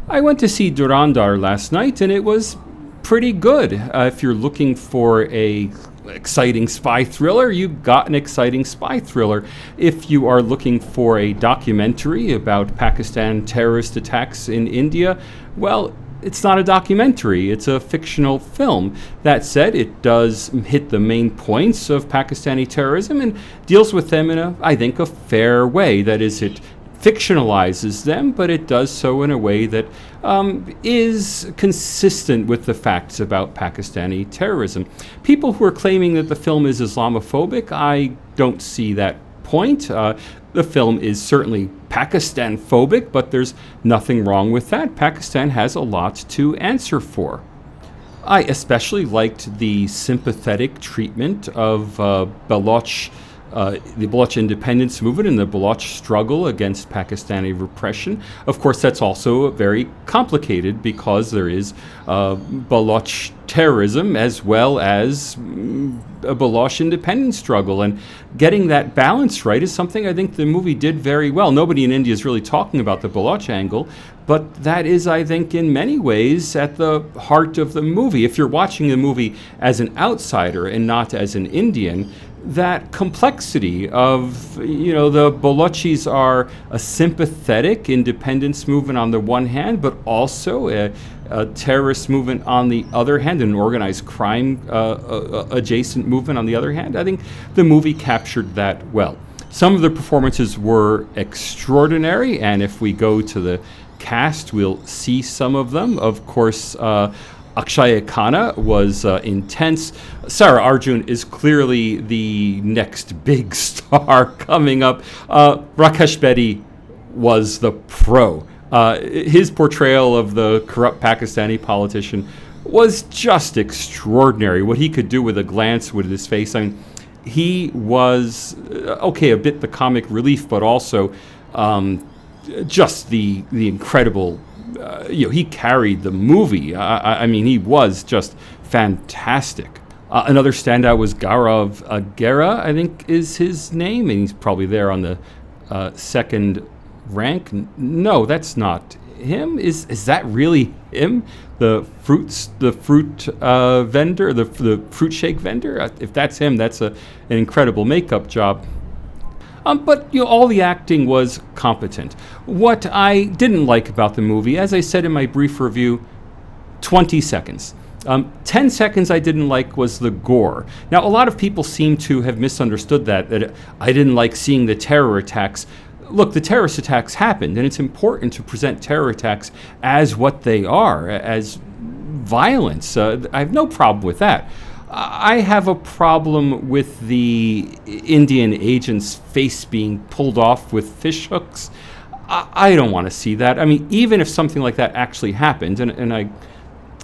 I went to see Durandar last night, and it was pretty good. If you're looking for a exciting spy thriller, you got an exciting spy thriller. If you are looking for a documentary about Pakistan terrorist attacks in India, well, it's not a documentary, it's a fictional film. That said, it does hit the main points of Pakistani terrorism and deals with them in I think, a fair way. That is, it fictionalizes them, but it does so in a way that is consistent with the facts about Pakistani terrorism. People who are claiming that the film is Islamophobic, I don't see that point. The film is certainly Pakistan-phobic, but there's nothing wrong with that. Pakistan has a lot to answer for. I especially liked the sympathetic treatment of Baloch, the Baloch independence movement and the Baloch struggle against Pakistani repression. Of course, that's also very complicated because there is Baloch terrorism as well as a Baloch independence struggle. And getting that balance right is something I think the movie did very well. Nobody in India is really talking about the Baloch angle, but that is, I think, in many ways at the heart of the movie. If you're watching the movie as an outsider and not as an Indian, that complexity of, the Balochis are a sympathetic independence movement on the one hand, but also a terrorist movement on the other hand, an organized crime adjacent movement on the other hand. I think the movie captured that well. Some of the performances were extraordinary, and if we go to the cast, we'll see some of them. Of course, Akshay Khanna was intense. Sarah Arjun is clearly the next big star coming up. Rakesh Bedi was the pro. His portrayal of the corrupt Pakistani politician was just extraordinary. What he could do with a glance with his face. I mean, he was, a bit the comic relief, but also just the incredible... he carried the movie. I mean, he was just fantastic. Another standout was Gaurav Agera, I think is his name, and he's probably there on the second rank. No, that's not him. Is that really him? The fruit vendor, the fruit shake vendor? If that's him, that's an incredible makeup job. But all the acting was competent. What I didn't like about the movie, as I said in my brief review, 20 seconds. 10 seconds I didn't like was the gore. Now, a lot of people seem to have misunderstood that I didn't like seeing the terror attacks. Look, the terrorist attacks happened, and it's important to present terror attacks as what they are, as violence. I have no problem with that. I have a problem with the Indian agent's face being pulled off with fish hooks. I don't want to see that. I mean, even if something like that actually happened, and I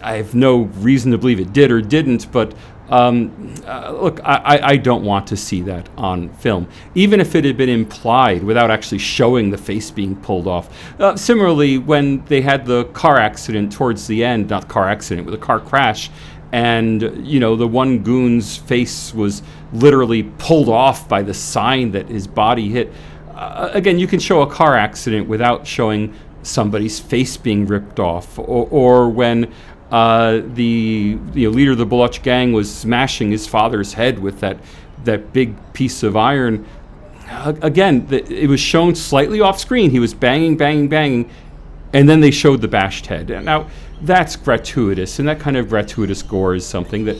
have no reason to believe it did or didn't, but look, I don't want to see that on film, even if it had been implied without actually showing the face being pulled off. Similarly, when they had the car accident towards the end, not car accident, but the car crash, and, the one goon's face was literally pulled off by the sign that his body hit. Again, you can show a car accident without showing somebody's face being ripped off. Or when the leader of the Baloch gang was smashing his father's head with that big piece of iron. Again, it was shown slightly off screen. He was banging, and then they showed the bashed head. And now, that's gratuitous, and that kind of gratuitous gore is something that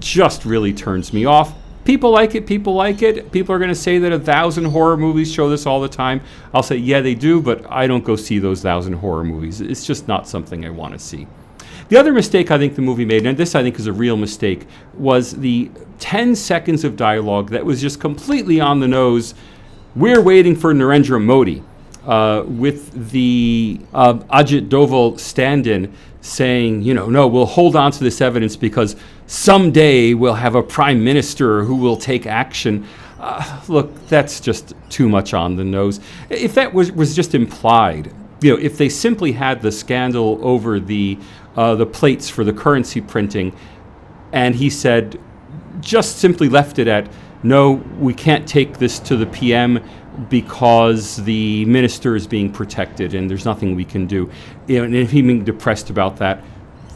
just really turns me off. People like it. People are going to say that 1,000 horror movies show this all the time. I'll say, yeah, they do, but I don't go see those 1,000 horror movies. It's just not something I want to see. The other mistake I think the movie made, and this I think is a real mistake, was the 10 seconds of dialogue that was just completely on the nose. We're waiting for Narendra Modi, with the Ajit Doval stand-in saying, no, we'll hold on to this evidence because someday we'll have a prime minister who will take action. Look, that's just too much on the nose. If that was just implied, if they simply had the scandal over the plates for the currency printing, and he said, just simply left it at, no, we can't take this to the PM, because the minister is being protected and there's nothing we can do. And if he's being depressed about that,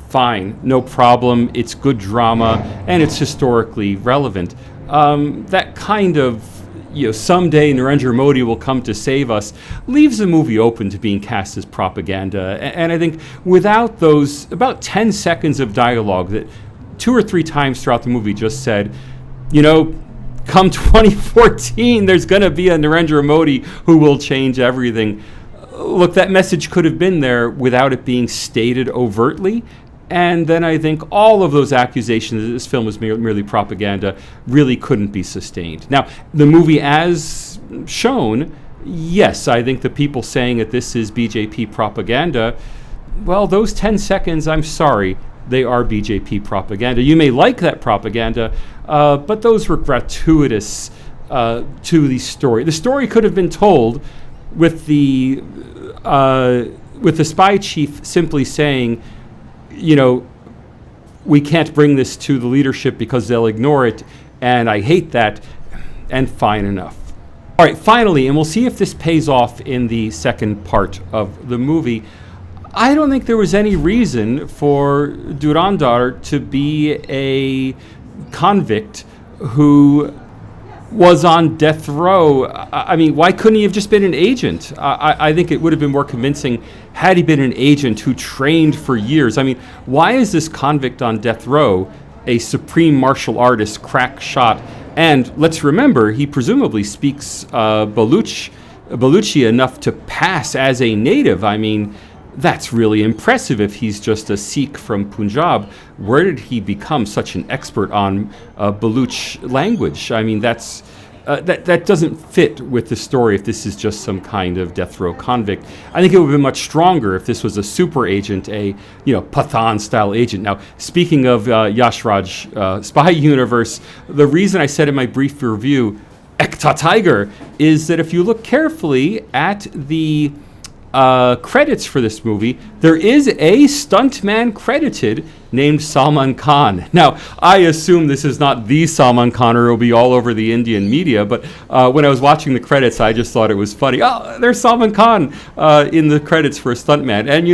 fine, no problem. It's good drama and it's historically relevant. That kind of, someday Narendra Modi will come to save us, leaves the movie open to being cast as propaganda. And I think without those about 10 seconds of dialogue that 2 or 3 times throughout the movie just said, come 2014, there's going to be a Narendra Modi who will change everything. Look, that message could have been there without it being stated overtly. And then I think all of those accusations that this film was merely propaganda really couldn't be sustained. Now, the movie as shown, yes, I think the people saying that this is BJP propaganda, well, those 10 seconds, I'm sorry, they are BJP propaganda. You may like that propaganda, but those were gratuitous to the story. The story could have been told with the spy chief simply saying, we can't bring this to the leadership because they'll ignore it, and I hate that, and fine enough. All right, finally, and we'll see if this pays off in the second part of the movie, I don't think there was any reason for Dhurandhar to be a convict who was on death row. I mean, why couldn't he have just been an agent? I think it would have been more convincing had he been an agent who trained for years. I mean, why is this convict on death row a supreme martial artist, crack shot? And let's remember, he presumably speaks Baluchi enough to pass as a native. I mean, that's really impressive if he's just a Sikh from Punjab. Where did he become such an expert on Baluch language? I mean, that doesn't fit with the story if this is just some kind of death row convict. I think it would have been much stronger if this was a super agent, a Pathan-style agent. Now, speaking of Yash Raj spy universe, the reason I said in my brief review, Ekta Tiger, is that if you look carefully at the credits for this movie, there is a stuntman credited named Salman Khan. Now, I assume this is not the Salman Khan, or it'll be all over the Indian media, but when I was watching the credits, I just thought it was funny. Oh, there's Salman Khan in the credits for a stuntman. And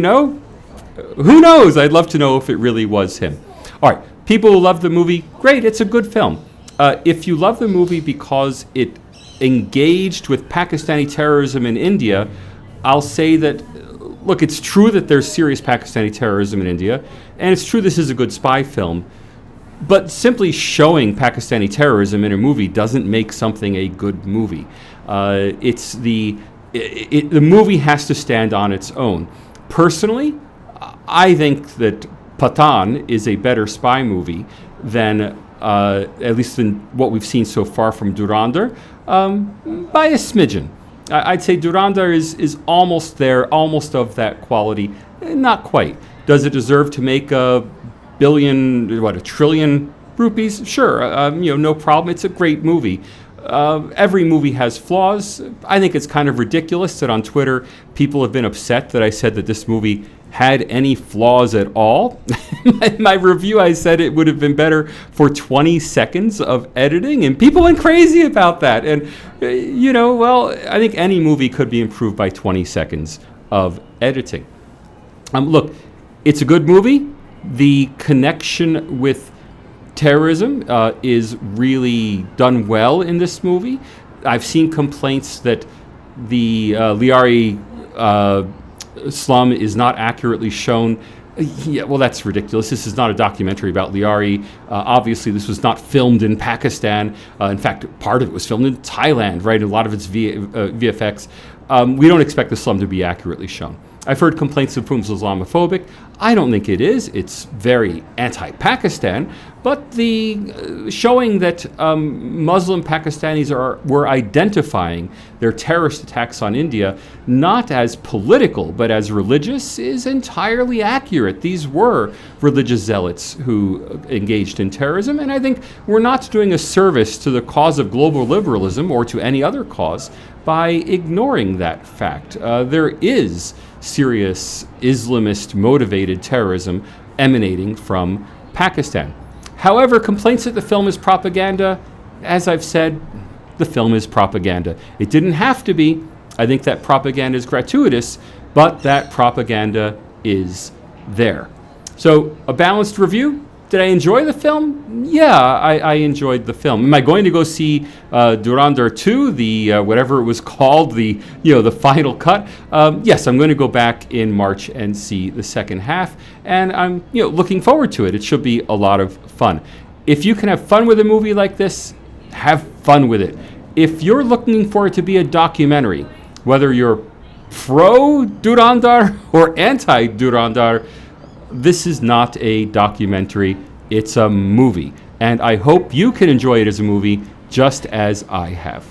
who knows? I'd love to know if it really was him. All right, people who love the movie, great, it's a good film. If you love the movie because it engaged with Pakistani terrorism in India, I'll say that, look, it's true that there's serious Pakistani terrorism in India, and it's true this is a good spy film, but simply showing Pakistani terrorism in a movie doesn't make something a good movie. The movie has to stand on its own. Personally, I think that Pathan is a better spy movie than, at least in what we've seen so far from Dhurandhar, by a smidgen. I'd say Dhurandhar is almost there, almost of that quality. Not quite. Does it deserve to make a trillion rupees? Sure, no problem. It's a great movie. Every movie has flaws. I think it's kind of ridiculous that on Twitter people have been upset that I said that this movie had any flaws at all. In my review, I said it would have been better for 20 seconds of editing, and people went crazy about that. And, I think any movie could be improved by 20 seconds of editing. Look, it's a good movie. The connection with terrorism is really done well in this movie. I've seen complaints that the Liari slum is not accurately shown. Yeah, well, that's ridiculous. This is not a documentary about Liari. Obviously, this was not filmed in Pakistan. In fact, part of it was filmed in Thailand, right? A lot of it's VFX. We don't expect the slum to be accurately shown. I've heard complaints of films Islamophobic. I don't think it is. It's very anti-Pakistan. But the showing that Muslim Pakistanis were identifying their terrorist attacks on India not as political but as religious is entirely accurate. These were religious zealots who engaged in terrorism, and I think we're not doing a service to the cause of global liberalism or to any other cause by ignoring that fact. There is serious Islamist-motivated terrorism emanating from Pakistan. However, complaints that the film is propaganda, as I've said, the film is propaganda. It didn't have to be. I think that propaganda is gratuitous, but that propaganda is there. So, a balanced review. Did I enjoy the film? Yeah, I enjoyed the film. Am I going to go see Dhurandhar 2, the whatever it was called, the final cut? Yes, I'm going to go back in March and see the second half, and I'm looking forward to it. It should be a lot of fun. If you can have fun with a movie like this, have fun with it. If you're looking for it to be a documentary, whether you're pro Dhurandhar or anti Dhurandhar, this is not a documentary, it's a movie. And I hope you can enjoy it as a movie just as I have.